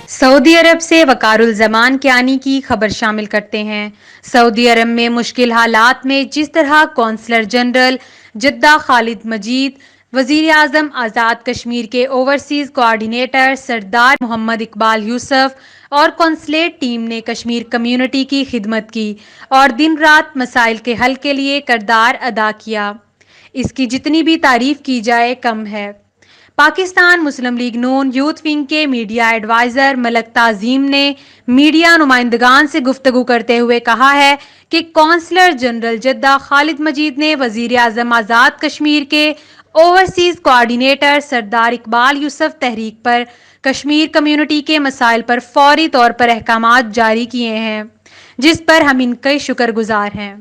سعودی عرب سے وقار الزمان کے آنے کی خبر شامل کرتے ہیں۔ سعودی عرب میں مشکل حالات میں جس طرح قونصلر جنرل جدہ خالد مجید، وزیر اعظم آزاد کشمیر کے اوورسیز کوآرڈینیٹر سردار محمد اقبال یوسف اور قونصلیٹ ٹیم نے کشمیر کمیونٹی کی خدمت کی اور دن رات مسائل کے حل کے لیے کردار ادا کیا، اس کی جتنی بھی تعریف کی جائے کم ہے۔ پاکستان مسلم لیگ نون یوتھ ونگ کے میڈیا ایڈوائزر ملک تعظیم نے میڈیا نمائندگان سے گفتگو کرتے ہوئے کہا ہے کہ قونصلر جنرل جدہ خالد مجید نے وزیر اعظم آزاد کشمیر کے اوورسیز کوآرڈینیٹر سردار اقبال یوسف تحریک پر کشمیر کمیونٹی کے مسائل پر فوری طور پر احکامات جاری کیے ہیں، جس پر ہم ان کے شکر گزار ہیں۔